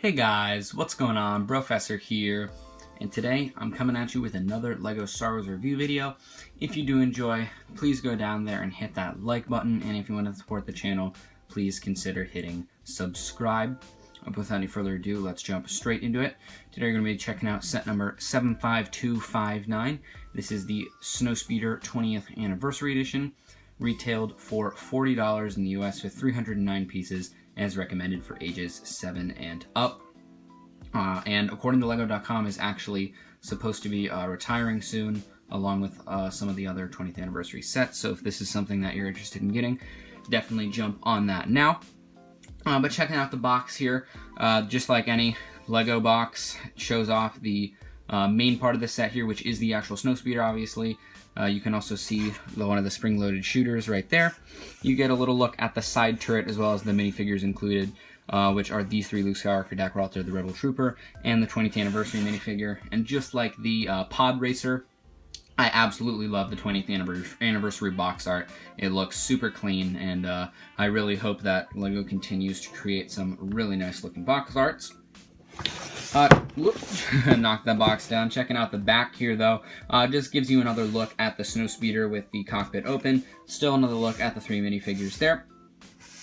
Hey guys, what's going on? Brofessor here, and today I'm coming at you with another LEGO Star Wars review video. If you do enjoy, please go down there and hit that like button, and if you want to support the channel, please consider hitting subscribe. Without any further ado, let's jump straight into it. Today we're going to be checking out set number 75259. This is the Snowspeeder 20th Anniversary Edition, retailed for $40 in the US with 309 pieces, as recommended for ages 7 and up. And according to LEGO.com, is actually supposed to be retiring soon, along with some of the other 20th anniversary sets. So if this is something that you're interested in getting, definitely jump on that now. But checking out the box here, just like any LEGO box, shows off the main part of the set here, which is the actual Snowspeeder, obviously. You can also see one of the spring-loaded shooters right there. You get a little look at the side turret as well as the minifigures included, which are these three: Luke Skywalker, Dak Ralter, the Rebel Trooper, and the 20th anniversary minifigure. And just like the pod racer, I absolutely love the 20th anniversary box art. It looks super clean, and I really hope that LEGO continues to create some really nice looking box arts. Knocked that box down. Checking out the back here, though, just gives you another look at the Snowspeeder with the cockpit open. Still another look at the three minifigures there.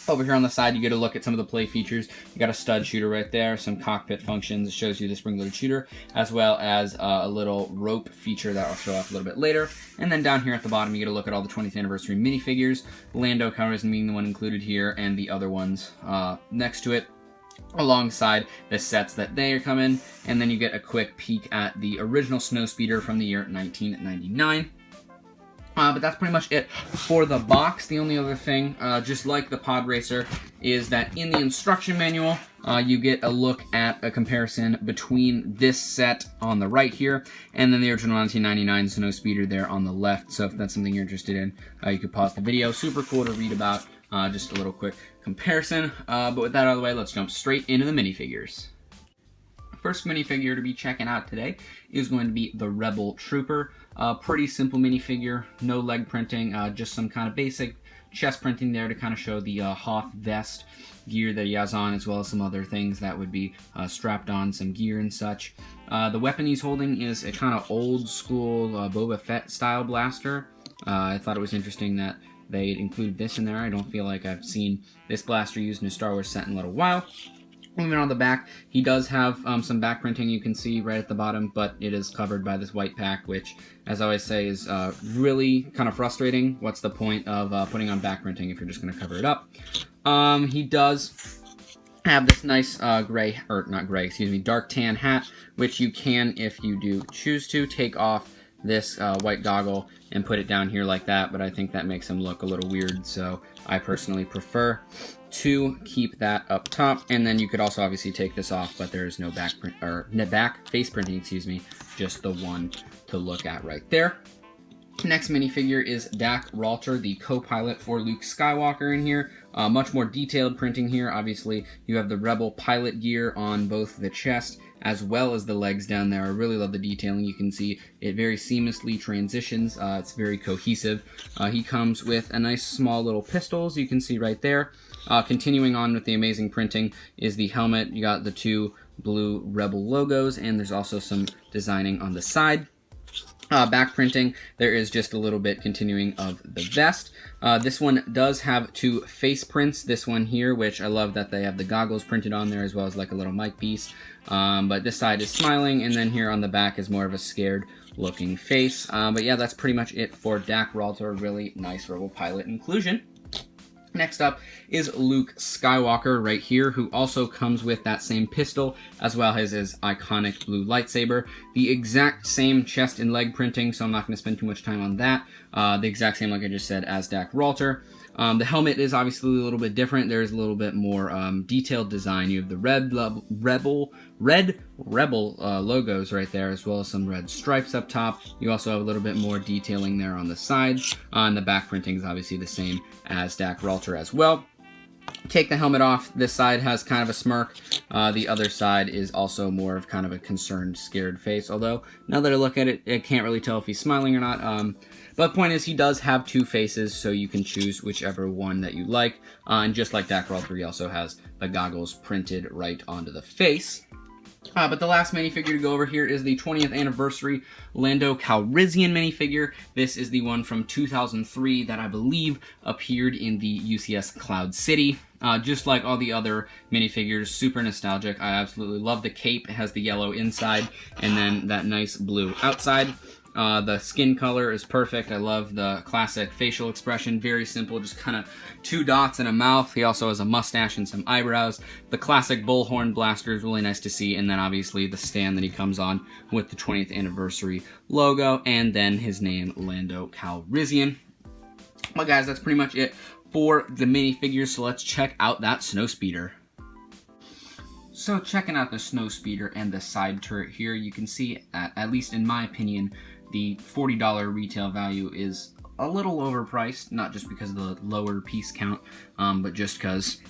Over here on the side, you get a look at some of the play features. You got a stud shooter right there, some cockpit functions. It shows you the spring-loaded shooter, as well as a little rope feature that I'll show off a little bit later. And then down here at the bottom, you get a look at all the 20th anniversary minifigures. Lando Calrissian being the one included here, and the other ones next to it, alongside the sets that they come in. And then you get a quick peek at the original Snowspeeder from the year 1999. But that's pretty much it for the box. The only other thing, just like the pod racer, is that in the instruction manual, you get a look at a comparison between this set on the right here and then the original 1999 Snowspeeder there on the left. So if that's something you're interested in, you could pause the video. Super cool to read about. Just a little quick comparison. But with that out of the way, let's jump straight into the minifigures. First minifigure to be checking out today is going to be the Rebel Trooper. Pretty simple minifigure, no leg printing, just some kind of basic chest printing there to kind of show the Hoth vest gear that he has on, as well as some other things that would be strapped on, some gear and such. The weapon he's holding is a kind of old school Boba Fett style blaster. I thought it was interesting that they included this in there. I don't feel like I've seen this blaster used in a Star Wars set in a little while. Moving on the back, he does have some back printing you can see right at the bottom, but it is covered by this white pack, which, as I always say, is really kind of frustrating. What's the point of putting on back printing if you're just going to cover it up? He does have this nice dark tan hat, which you can, if you do choose to, take off this white goggle and put it down here like that, but I think that makes him look a little weird, so I personally prefer to keep that up top. And then you could also obviously take this off, but there is no back print or back face printing, excuse me, just the one to look at right there. Next minifigure is Dak Ralter, the co-pilot for Luke Skywalker in here. Much more detailed printing here. Obviously, you have the Rebel pilot gear on both the chest as well as the legs down there. I really love the detailing. You can see it very seamlessly transitions. It's very cohesive. He comes with a nice small little pistol, as you can see right there. Continuing on with the amazing printing is the helmet. You got the two blue Rebel logos, and there's also some designing on the side. Back printing, there is just a little bit continuing of the vest. This one does have two face prints. This one here, which I love that they have the goggles printed on there, as well as like a little mic piece. But this side is smiling, and then here on the back is more of a scared looking face. But yeah, that's pretty much it for Dak Ralter. Really nice Rebel pilot inclusion. Next up is Luke Skywalker right here, who also comes with that same pistol, as well as his iconic blue lightsaber. The exact same chest and leg printing, so I'm not going to spend too much time on that. The exact same, like I just said, as Dak Ralter. The helmet is obviously a little bit different. There's a little bit more detailed design. You have the red Rebel logos right there, as well as some red stripes up top. You also have a little bit more detailing there on the sides. And the back printing is obviously the same as Dak Ralter as well. take the helmet off. This side has kind of a smirk. The other side is also more of kind of a concerned, scared face. Although, now that I look at it, I can't really tell if he's smiling or not. But point is, he does have two faces, so you can choose whichever one that you like. And just like that, Girl 3 also has the goggles printed right onto the face. But the last minifigure to go over here is the 20th anniversary Lando Calrissian minifigure. This is the one from 2003 that I believe appeared in the UCS Cloud City. Just like all the other minifigures, super nostalgic. I absolutely love the cape. It has the yellow inside and then that nice blue outside. The skin color is perfect. I love the classic facial expression. Very simple, just kind of 2 dots and a mouth. He also has a mustache and some eyebrows. The classic bullhorn blaster is really nice to see. And then obviously the stand that he comes on with the 20th anniversary logo. And then his name, Lando Calrissian. Well, guys, that's pretty much it for the minifigures. So let's check out that Snowspeeder. So checking out the Snowspeeder and the side turret here, you can see, at least in my opinion, the $40 retail value is a little overpriced, not just because of the lower piece count, but just because,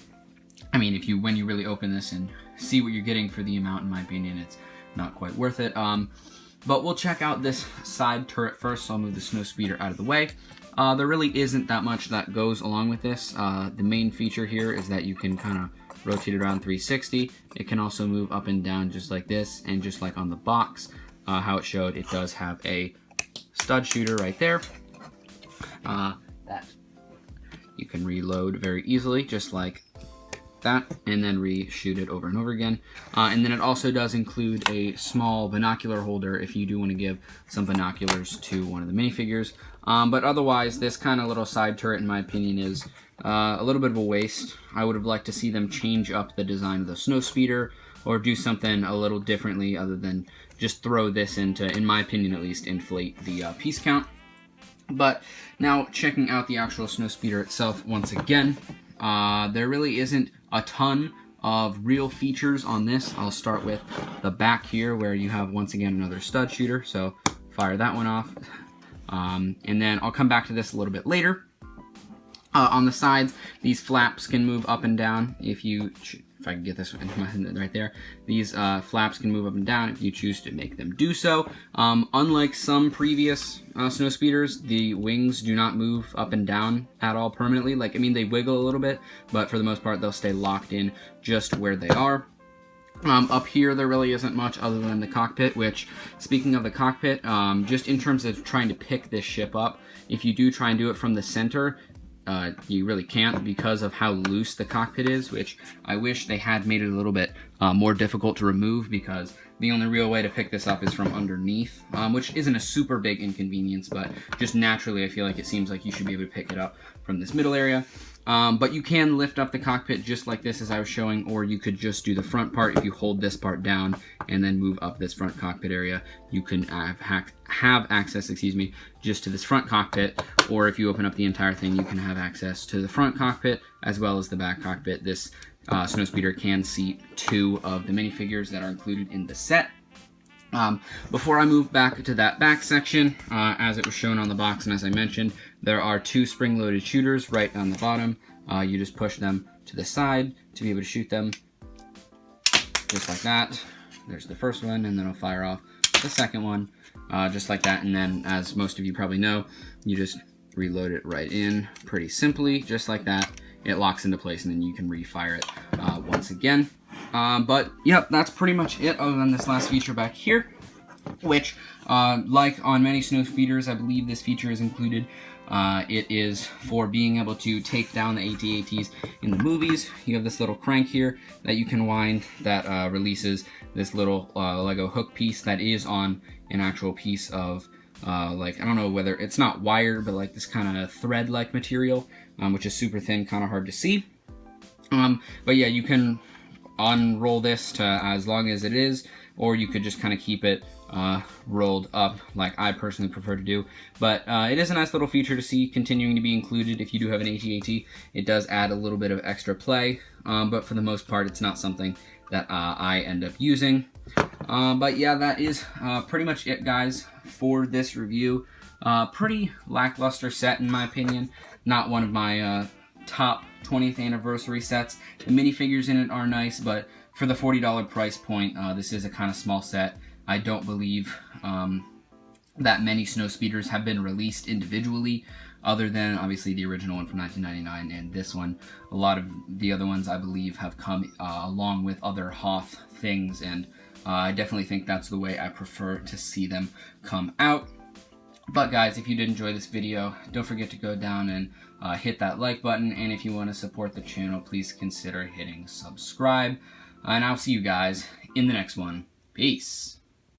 I mean, when you really open this and see what you're getting for the amount, in my opinion, it's not quite worth it. But we'll check out this side turret first, so I'll move the Snowspeeder out of the way. There really isn't that much that goes along with this. The main feature here is that you can kind of rotate it around 360. It can also move up and down just like this, and just like on the box, how it showed, it does have a stud shooter right there that you can reload very easily, just like that, and then reshoot it over and over again. And then it also does include a small binocular holder if you do want to give some binoculars to one of the minifigures. But otherwise, this kind of little side turret, in my opinion, is a little bit of a waste. I would have liked to see them change up the design of the Snowspeeder, or do something a little differently other than just throw this into, in my opinion at least, inflate the piece count. But now checking out the actual Snowspeeder itself once again, there really isn't a ton of real features on this. I'll start with the back here where you have once again another stud shooter, so fire that one off. And then I'll come back to this a little bit later. On the sides, these flaps can move up and down if I can get this one right there. These flaps can move up and down if you choose to make them do so. Unlike some previous Snowspeeders, the wings do not move up and down at all permanently. Like, I mean, they wiggle a little bit, but for the most part, they'll stay locked in just where they are. Up here, there really isn't much other than the cockpit, which, speaking of the cockpit, just in terms of trying to pick this ship up, if you do try and do it from the center, you really can't because of how loose the cockpit is, which I wish they had made it a little bit more difficult to remove, because the only real way to pick this up is from underneath, which isn't a super big inconvenience, but just naturally I feel like it seems like you should be able to pick it up from this middle area. But you can lift up the cockpit just like this as I was showing, or you could just do the front part. If you hold this part down and then move up this front cockpit area, you can have access, just to this front cockpit. Or if you open up the entire thing, you can have access to the front cockpit as well as the back cockpit. This Snowspeeder can seat 2 of the minifigures that are included in the set. Before I move back to that back section, as it was shown on the box and as I mentioned, there are 2 spring-loaded shooters right on the bottom. You just push them to the side to be able to shoot them, just like that. There's the first one, and then I'll fire off the second one, just like that. And then, as most of you probably know, you just reload it right in pretty simply, just like that. It locks into place, and then you can refire it once again. But yep, that's pretty much it, other than this last feature back here, which, like on many Snowspeeders, I believe this feature is included. It is for being able to take down the AT-ATs in the movies. You have this little crank here that you can wind that releases this little Lego hook piece that is on an actual piece of, like, I don't know whether, it's not wire, but like this kind of thread-like material, which is super thin, kind of hard to see. But yeah, you can unroll this to as long as it is, or you could just kind of keep it rolled up like I personally prefer to do. But it is a nice little feature to see continuing to be included. If you do have an AT-AT, it does add a little bit of extra play, but for the most part it's not something that I end up using. But yeah, that is pretty much it, guys, for this review. Pretty lackluster set in my opinion. Not one of my top 20th anniversary sets. The minifigures in it are nice, but for the $40 price point, this is a kind of small set. I don't believe that many Snowspeeders have been released individually, other than obviously the original one from 1999 and this one. A lot of the other ones, I believe, have come along with other Hoth things, and I definitely think that's the way I prefer to see them come out. But guys, if you did enjoy this video, don't forget to go down and hit that like button, and if you want to support the channel, please consider hitting subscribe. And I'll see you guys in the next one. Peace.